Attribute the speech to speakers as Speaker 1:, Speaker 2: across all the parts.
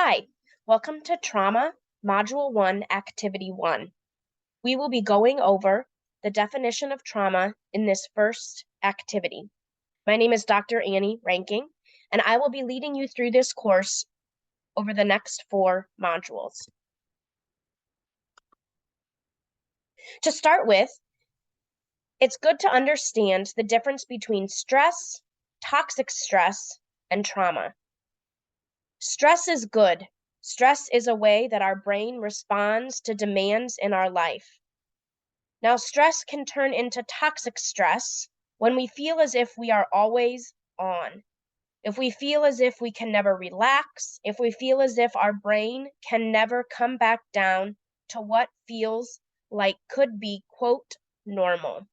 Speaker 1: Hi, welcome to Trauma Module 1, Activity 1. We will be going over the definition of trauma in this first activity. My name is Dr. Annie Ranking, and I will be leading you through this course over the next 4 modules. To start with, it's good to understand the difference between stress, toxic stress, and trauma. Stress is good. Stress is a way that our brain responds to demands in our life. Now, stress can turn into toxic stress when we feel as if we are always on. If we feel as if we can never relax, if we feel as if our brain can never come back down to what feels like could be, quote, normal.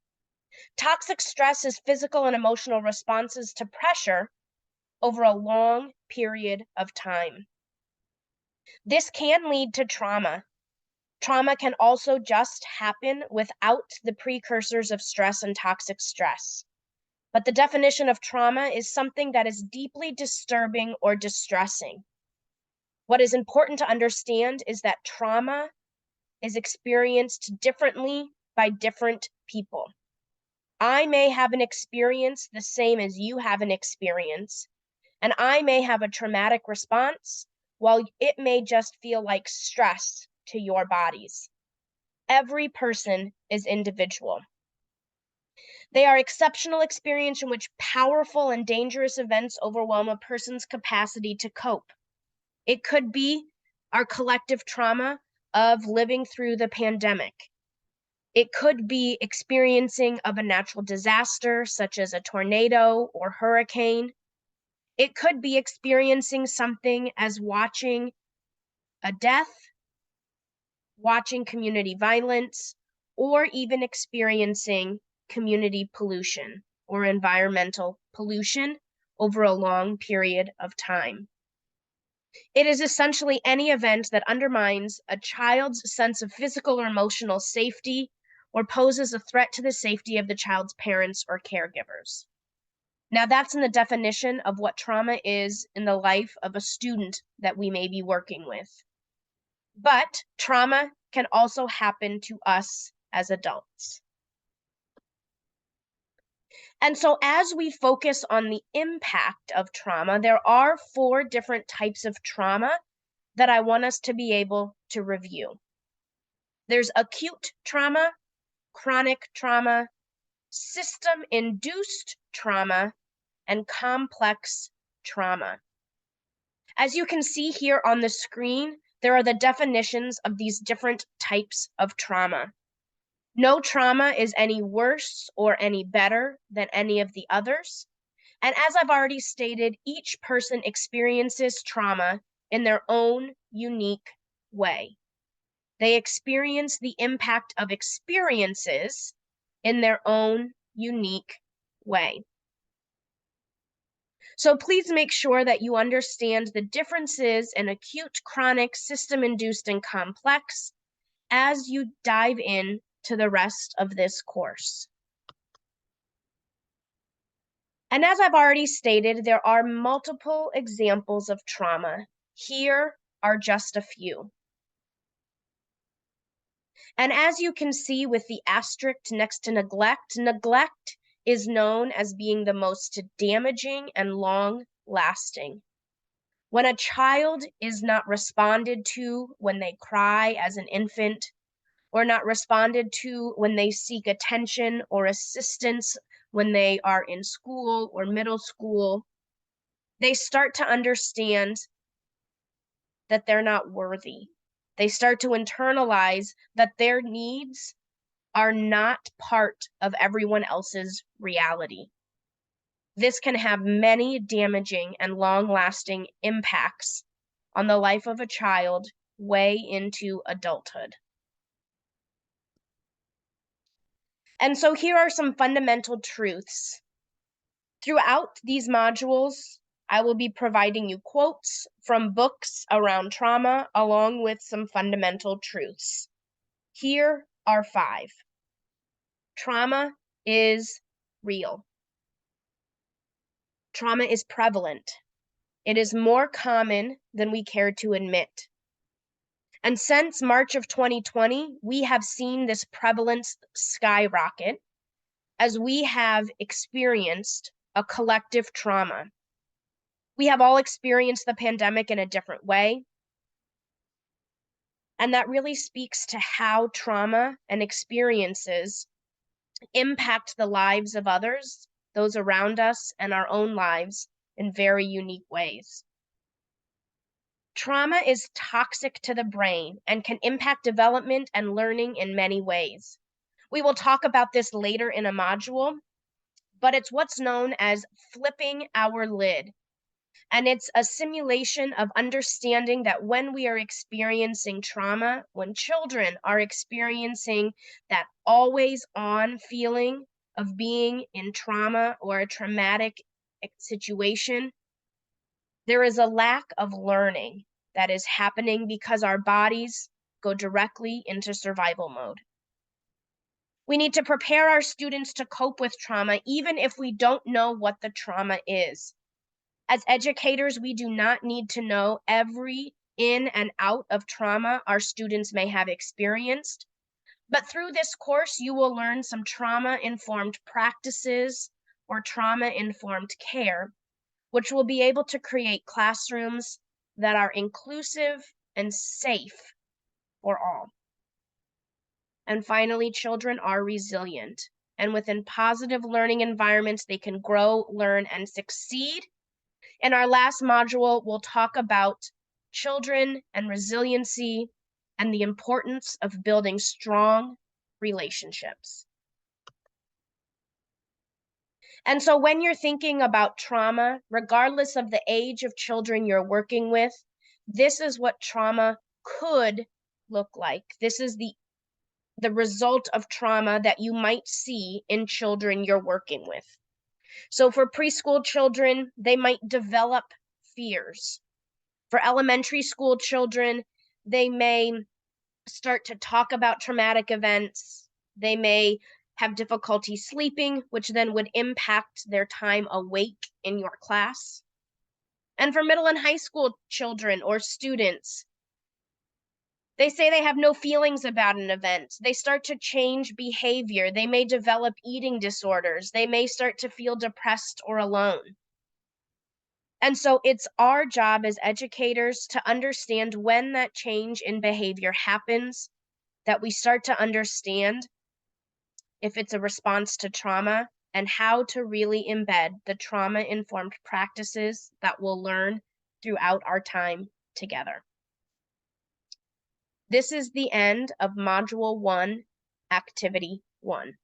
Speaker 1: Toxic stress is physical and emotional responses to pressure over a long period of time. This can lead to trauma. Trauma can also just happen without the precursors of stress and toxic stress. But the definition of trauma is something that is deeply disturbing or distressing. What is important to understand is that trauma is experienced differently by different people. I may have an experience the same as you have an experience, and I may have a traumatic response while it may just feel like stress to your bodies. Every person is individual. They are exceptional experiences in which powerful and dangerous events overwhelm a person's capacity to cope. It could be our collective trauma of living through the pandemic. It could be experiencing of a natural disaster, such as a tornado or hurricane. It could be experiencing something as watching a death, watching community violence, or even experiencing community pollution or environmental pollution over a long period of time. It is essentially any event that undermines a child's sense of physical or emotional safety or poses a threat to the safety of the child's parents or caregivers. Now, that's in the definition of what trauma is in the life of a student that we may be working with. But trauma can also happen to us as adults. And so as we focus on the impact of trauma, there are 4 different types of trauma that I want us to be able to review. There's acute trauma, chronic trauma, system-induced trauma, and complex trauma. As you can see here on the screen, there are the definitions of these different types of trauma. No trauma is any worse or any better than any of the others. And as I've already stated, each person experiences trauma in their own unique way. They experience the impact of experiences in their own unique way. So please make sure that you understand the differences in acute, chronic, system-induced, and complex as you dive in to the rest of this course. And as I've already stated, there are multiple examples of trauma. Here are just a few. And as you can see with the asterisk next to neglect, neglect is known as being the most damaging and long-lasting. When a child is not responded to when they cry as an infant, or not responded to when they seek attention or assistance when they are in school or middle school, they start to understand that they're not worthy. They start to internalize that their needs are not part of everyone else's reality. This can have many damaging and long-lasting impacts on the life of a child way into adulthood. And so here are some fundamental truths. Throughout these modules, I will be providing you quotes from books around trauma along with some fundamental truths. Here are 5. Trauma is real. Trauma is prevalent. It is more common than we care to admit. And since March of 2020, we have seen this prevalence skyrocket as we have experienced a collective trauma. We have all experienced the pandemic in a different way. And that really speaks to how trauma and experiences impact the lives of others, those around us, and our own lives in very unique ways. Trauma is toxic to the brain and can impact development and learning in many ways. We will talk about this later in a module, but it's what's known as flipping our lid. And it's a simulation of understanding that when we are experiencing trauma, when children are experiencing that always on feeling of being in trauma or a traumatic situation, there is a lack of learning that is happening because our bodies go directly into survival mode. We need to prepare our students to cope with trauma, even if we don't know what the trauma is. As educators, we do not need to know every in and out of trauma our students may have experienced. But through this course, you will learn some trauma-informed practices or trauma-informed care, which will be able to create classrooms that are inclusive and safe for all. And finally, children are resilient. And within positive learning environments, they can grow, learn, and succeed. In our last module, we'll talk about children and resiliency and the importance of building strong relationships. And so when you're thinking about trauma, regardless of the age of children you're working with, this is what trauma could look like. This is the result of trauma that you might see in children you're working with. So for preschool children, they might develop fears. For elementary school children, they may start to talk about traumatic events. They may have difficulty sleeping, which then would impact their time awake in your class. And for middle and high school children or students, they say they have no feelings about an event. They start to change behavior. They may develop eating disorders. They may start to feel depressed or alone. And so it's our job as educators to understand when that change in behavior happens, that we start to understand if it's a response to trauma and how to really embed the trauma-informed practices that we'll learn throughout our time together. This is the end of Module 1, Activity 1.